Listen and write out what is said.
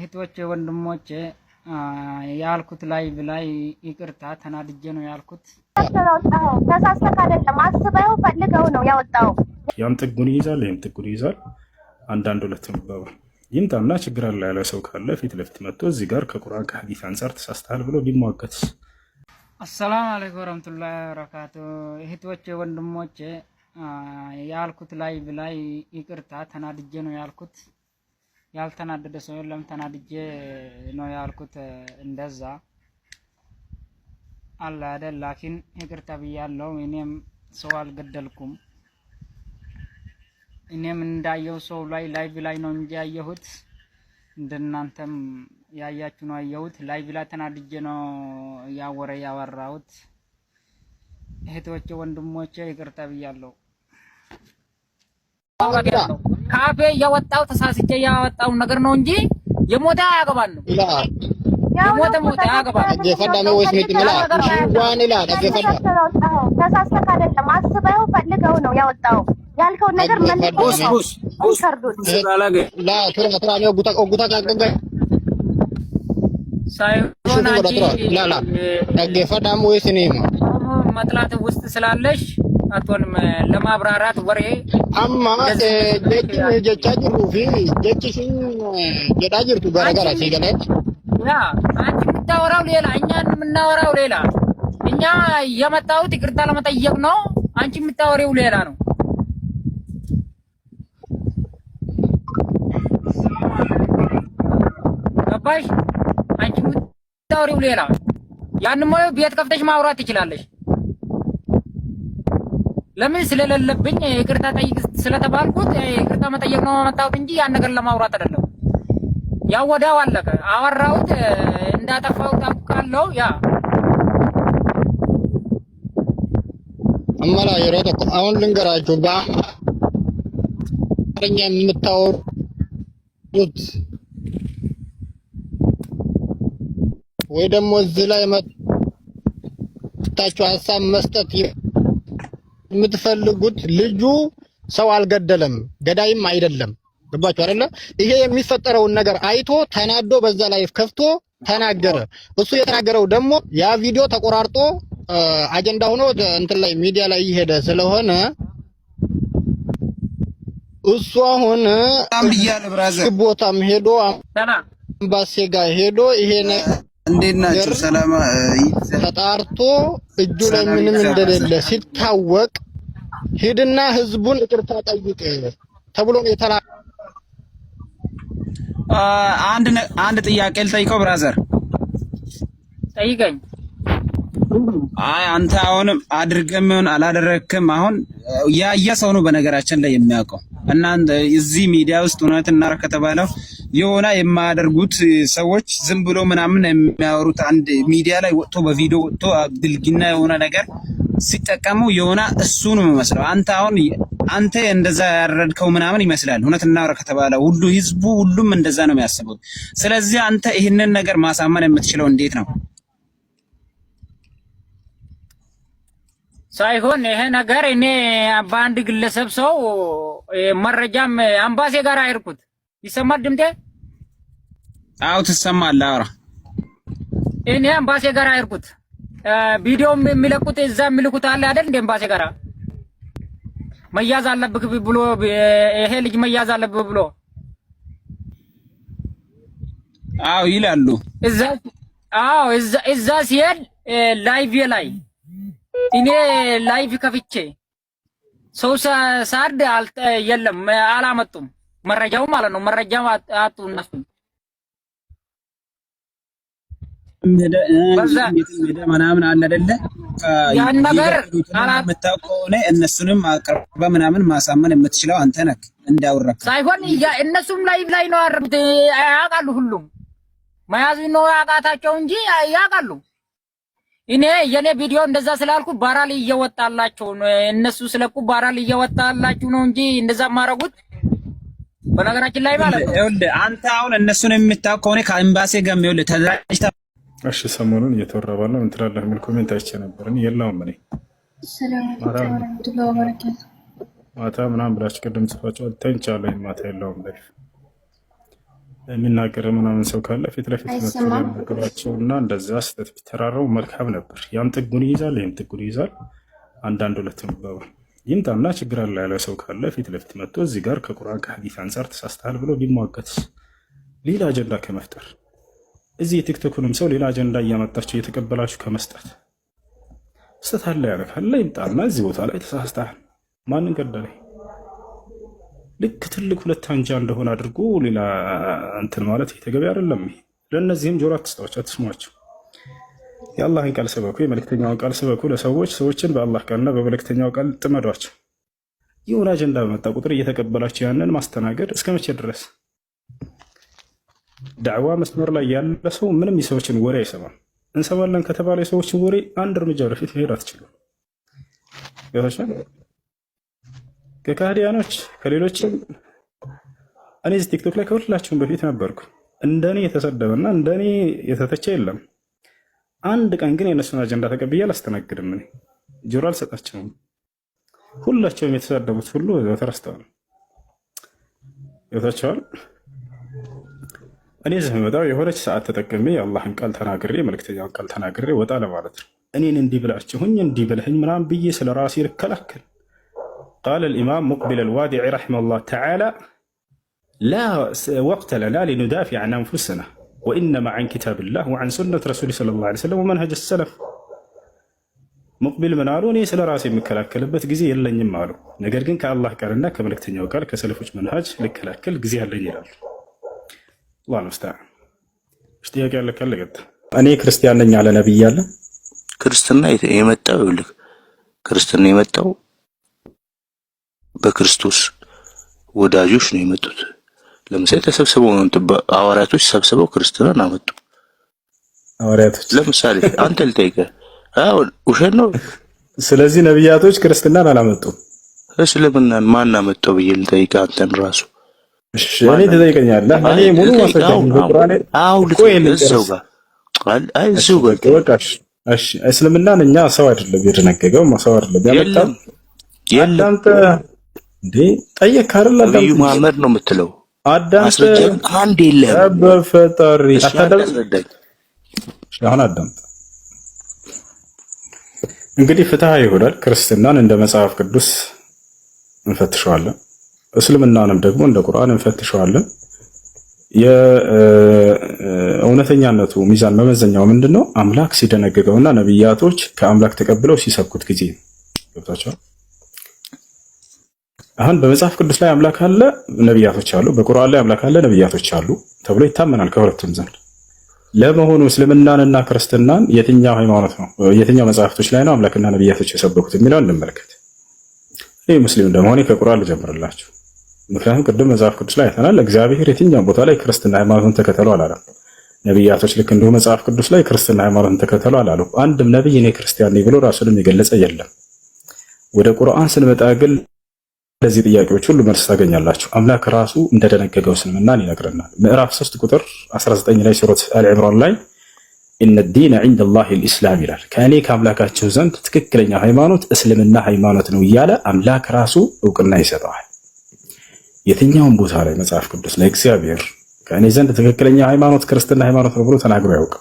እህቶቼ ወንድሞቼ ያልኩት ላይ ይቅርታ ተናድጄ ነው ያልኩት። ተሳስተህ አይደለም አስበው ፈልገው ነው ያወጣው። ያም ጥጉን ይይዛል ይሄም ጥጉን ይይዛል። አንዳንድ ሁለት ነው ይምጣና ችግር አለ ያለ ሰው ካለ ፊት ለፊት መጥቶ እዚህ ጋር ከቁርአን ከሐዲስ አንፃር ተሳስተሃል ብሎ ቢሟገት። አሰላሙ አለይኩም ወራህመቱላሂ ወበረካቱ። እህቶቼ ወንድሞቼ ያልኩት ላይ ይቅርታ ተናድጄ ነው ያልኩት። ያልተናደደ ሰው የለም። ተናድጄ ነው ያልኩት። እንደዛ አለ አይደል? ላኪን ይቅርታ ብያለሁ። እኔም ሰው አልገደልኩም። እኔም እንዳየው ሰው ላይቭ ላይ ነው እንጂ ያየሁት እንደናንተም ያያችሁ ነው ያየሁት። ላይቭ ላይ ተናድጄ ነው ያወራሁት። እህቶቼ ወንድሞቼ ይቅርታ ብያለሁ። ካፌ ያወጣው ተሳስቼ ያወጣው ነገር ነው እንጂ የሞተ አያገባን ነው። የሞተ አያገባን ገፈዳም ወይስ ምትምላ ዋን ኢላ ገፈዳ ተሳስተህ አይደለም አስበው ፈልገው ነው ያወጣው። ያልከው ነገር መልስ አንሰርዱት ላ ተራ ነው ጉታ ካገገ ሳይሆን ላ ገፈዳም ወይስ ነይማ መጥላት ውስጥ ስላለሽ አቶንም ለማብራራት ወሬ አማ ጀቻ ጅሩ ፊ ጀችሽን ጀዳ ጅርቱ ገረገራ ሲገለ ያ አንቺ የምታወራው ሌላ እኛን የምናወራው ሌላ። እኛ የመጣሁት ይቅርታ ለመጠየቅ ነው። አንቺ የምታወሪው ሌላ ነው። ገባሽ? አንቺ የምታወሪው ሌላ። ያንንም ቤት ከፍተሽ ማውራት ትችላለሽ። ለምን ስለሌለብኝ ይቅርታ ጠይቅ ስለተባልኩት ይቅርታ መጠየቅ ነው መጣሁት እንጂ ያን ነገር ለማውራት አይደለም። ያው ወዲያው አለቀ። አወራሁት እንዳጠፋው ታውቃለሁ። ያ አማላ የሮተ አሁን ልንገራችሁ በአማርኛ የምታወሩት ወይ ደግሞ እዚህ ላይ መጣችሁ ሐሳብ መስጠት የምትፈልጉት ልጁ ሰው አልገደለም፣ ገዳይም አይደለም። ገባችሁ አይደለ? ይሄ የሚፈጠረውን ነገር አይቶ ተናዶ በዛ ላይ ከፍቶ ተናገረ። እሱ የተናገረው ደግሞ ያ ቪዲዮ ተቆራርጦ አጀንዳ ሆኖ እንትን ላይ ሚዲያ ላይ ይሄደ ስለሆነ እሱ አሁን አምብያለ ብራዘር ቦታም ሄዶ አምባሴ ጋር ሄዶ ይሄ እንዴት ናችሁ? ሰላም ተጣርቶ እጁ ላይ ምንም እንደሌለ ሲታወቅ ሄድና ህዝቡን ይቅርታ ጠይቅ ተብሎ ነው የተላ አንድ ጥያቄ ልጠይቀው ብራዘር። ጠይቀኝ። አይ አንተ አሁንም አድርገም ይሁን አላደረክም አሁን ያየ ሰው ነው በነገራችን ላይ የሚያውቀው። እና እዚህ ሚዲያ ውስጥ እውነት እናረ ከተባለው የሆነ የማያደርጉት ሰዎች ዝም ብሎ ምናምን የሚያወሩት አንድ ሚዲያ ላይ ወጥቶ በቪዲዮ ወጥቶ ብልግና የሆነ ነገር ሲጠቀሙ የሆነ እሱ ነው የሚመስለው። አንተ እንደዛ ያረድከው ምናምን ይመስላል። እውነት እናረ ከተባለው ሁሉ ህዝቡ ሁሉም እንደዛ ነው የሚያስበው። ስለዚህ አንተ ይህንን ነገር ማሳመን የምትችለው እንዴት ነው? ሳይሆን ይሄ ነገር እኔ በአንድ ግለሰብ ሰው መረጃም አምባሴ ጋር አይርኩት ይሰማል ድምጤ? አው ትሰማለህ? አውራ እኔ አምባሴ ጋር አይርኩት ቪዲዮም የሚለቁት እዛ የሚልኩት አለ አይደል? እንደ አምባሴ ጋር መያዝ አለብህ ብሎ ይሄ ልጅ መያዝ አለብህ ብሎ አው ይላሉ። እዛ ሲሄድ ላይቭ ላይ እኔ ላይቭ ከፍቼ ሰው ሳርድ የለም አላመጡም። መረጃው ማለት ነው። መረጃው አጡ እነሱ ምናምን አለ አይደለ? ያን ነገር የምታውቀው ነው። እነሱንም አቅርበ ምናምን ማሳመን የምትችለው አንተ ነህ። እንዳወራክ ሳይሆን እነሱም ላይቭ ላይ ነው ያረዱት። ያውቃሉ። ሁሉም መያዝ ነው ያቃታቸው እንጂ ያውቃሉ። እኔ የኔ ቪዲዮ እንደዛ ስላልኩ ባራል እየወጣላችሁ ነው። እነሱ ስለቁ ባራል እየወጣላችሁ ነው እንጂ እንደዛ ማረጉት በነገራችን ላይ ማለት ነው። ይኸውልህ አንተ አሁን እነሱን የምታውቀው ነው ከኤምባሲ ጋር ይኸውልህ ተደራጅታ እሺ ሰሞኑን እየተወራ ባለው ምን ትላለህ የሚል ኮሜንት አይቼ ነበር። እኔ የለውም እኔ ማታ ምናምን ብላችሁ ቅድም ጽፋችሁ ተንቻለሁ። ማታ የለውም ላይ የሚናገር ምናምን ሰው ካለ ፊት ለፊት መጥቶ ሊያናገራቸውና እንደዛ ስህተት ቢተራረው መልካም ነበር። ያም ጥጉን ይይዛል፣ ይህም ጥጉን ይይዛል። አንዳንድ ሁለት የሚባባል ይምጣና ችግር አለ ያለ ሰው ካለ ፊት ለፊት መጥቶ እዚህ ጋር ከቁርአን ከሐዲስ አንጻር ተሳስተሃል ብሎ ቢሟገት ሌላ አጀንዳ ከመፍጠር እዚህ የቲክቶክንም ሰው ሌላ አጀንዳ እያመጣችሁ እየተቀበላችሁ ከመስጠት ስህተት አለ ያለ ካለ ይምጣና እዚህ ቦታ ላይ ተሳስተሃል፣ ማንን ገደለኝ ልክ ትልቅ ሁለት አንጃ እንደሆነ አድርጎ ሌላ እንትን ማለት ተገቢ አይደለም። ለእነዚህም ጆሮ አትስጧቸው፣ አትስሟቸው። የአላህን ቃል ስበኩ፣ የመልእክተኛውን ቃል ስበኩ ለሰዎች። ሰዎችን በአላህ ቃልና በመልእክተኛው ቃል ጥመዷቸው። ይሁን አጀንዳ በመጣ ቁጥር እየተቀበላቸው ያንን ማስተናገድ እስከ መቼ ድረስ? ዳዕዋ መስመር ላይ ያለ ሰው ምንም የሰዎችን ወሬ አይሰማም። እንሰማለን ከተባለ የሰዎችን ወሬ አንድ እርምጃ ወደፊት መሄድ አትችሉም። ከካህዲያኖች ከሌሎችም እኔ እዚህ ቲክቶክ ላይ ከሁላችሁም በፊት ነበርኩ። እንደኔ የተሰደበና እንደኔ የተተቸ የለም። አንድ ቀን ግን የነሱን አጀንዳ ተቀብዬ አላስተናግድም። እኔ ጆሮ አልሰጣቸውም። ሁላቸውም የተሰደቡት ሁሉ ተረስተዋል። ይወታቸዋል። እኔ እዚህ የምመጣው የሆነች ሰዓት ተጠቅሜ የአላህን ቃል ተናግሬ መልእክተኛውን ቃል ተናግሬ ወጣ ለማለት ነው። እኔን እንዲህ ብላችሁኝ እንዲህ ብለህኝ ምናምን ብዬ ስለ ራሴ ልከላከል قال الإمام مقبل الوادعي رحمه الله تعالى لا وقت لنا لندافع عن أنفسنا وإنما عن كتاب الله وعن سنة رسوله صلى الله عليه وسلم ومنهج السلف مقبل من قالوا ني سلا راسي مكلاكلበት ጊዜ የለኝም አሉ። ነገር ግን ከአላህ ቃልና ከመልእክተኛው ቃል ከሰለፎች መንሃጅ ልከላከል ጊዜ ያለኝ ይላል። አላህ ነው። ጥያቄ ያለ ካለ ገጥ እኔ ክርስቲያን ነኝ አለ ነብይ አለ። ክርስትና የመጣው ይልክ ክርስትና የመጣው በክርስቶስ ወዳጆች ነው የመጡት። ለምሳሌ ተሰብስበው ነው ሐዋርያቶች ሰብስበው ክርስትናን አመጡ። ሐዋርያቶች ለምሳሌ አንተ ልጠይቅህ ውሸት ነው። ስለዚህ ነብያቶች ክርስትናን አላመጡም። እስልምናን ማን አመጣው ብዬ ልጠይቅህ አንተን ራሱ። እሺ እኔ ትጠይቀኛለህ። እኔ ሙሉ ማስረጃ በቁርአን እዛው ጋር በቃ እሺ እስልምናን እኛ ሰው አይደለም የደነገገው፣ ሰው አይደለም ያመጣው። አዳምጥ እንዴ ጠየቅ አይደል? ነብዩ መሐመድ ነው የምትለው። አዳምጥ አንድ የለም በፈጣሪ አታዳምጥ። አሁን አዳምጥ። እንግዲህ ፍትሃ ይሆናል። ክርስትናን እንደ መጽሐፍ ቅዱስ እንፈትሸዋለን፣ እስልምናንም ደግሞ እንደ ቁርአን እንፈትሸዋለን። የእውነተኛነቱ ሚዛን መመዘኛው ምንድነው? አምላክ ሲደነግገውና ነብያቶች ከአምላክ ተቀብለው ሲሰብኩት ጊዜ ገብታችኋል። አሁን በመጽሐፍ ቅዱስ ላይ አምላክ አለ፣ ነብያቶች አሉ። በቁርአን ላይ አምላክ አለ፣ ነብያቶች አሉ ተብሎ ይታመናል ከሁለቱም ዘንድ። ለመሆኑ እስልምናንና ክርስትናን የትኛው ሃይማኖት ነው የትኛው መጽሐፍቶች ላይ ነው አምላክና ነብያቶች የሰበኩት የሚለውን እንመልከት። ይህ ሙስሊም እንደመሆኔ ከቁርአን ልጀምርላችሁ። ምክንያቱም ቅድም መጽሐፍ ቅዱስ ላይ አይተናል። እግዚአብሔር የትኛው ቦታ ላይ ክርስትና ሃይማኖትን ተከተሉ አላለም። ነብያቶች ልክ እንዲሁ መጽሐፍ ቅዱስ ላይ ክርስትና ሃይማኖትን ተከተሉ አላሉ። አንድም ነብይ እኔ ክርስቲያን ነኝ ብሎ ራሱንም የገለጸ የለም። ወደ ቁርአን ስንመጣ ግን ለዚህ ጥያቄዎች ሁሉ መልስ ታገኛላችሁ። አምላክ ራሱ እንደደነገገው እስልምናን ይነግረናል። ምዕራፍ 3 ቁጥር 19 ላይ ሱረት አሊ ኢምራን ላይ ኢነ ዲነ ዒንደላሂ አልኢስላም ይላል። ከእኔ ከአምላካችሁ ዘንድ ትክክለኛ ሃይማኖት እስልምና ሃይማኖት ነው እያለ አምላክ ራሱ እውቅና ይሰጠዋል። የትኛውም ቦታ ላይ መጽሐፍ ቅዱስ ላይ እግዚአብሔር ከእኔ ዘንድ ትክክለኛ ሃይማኖት ክርስትና ሃይማኖት ነው ብሎ ተናግሮ ያውቅ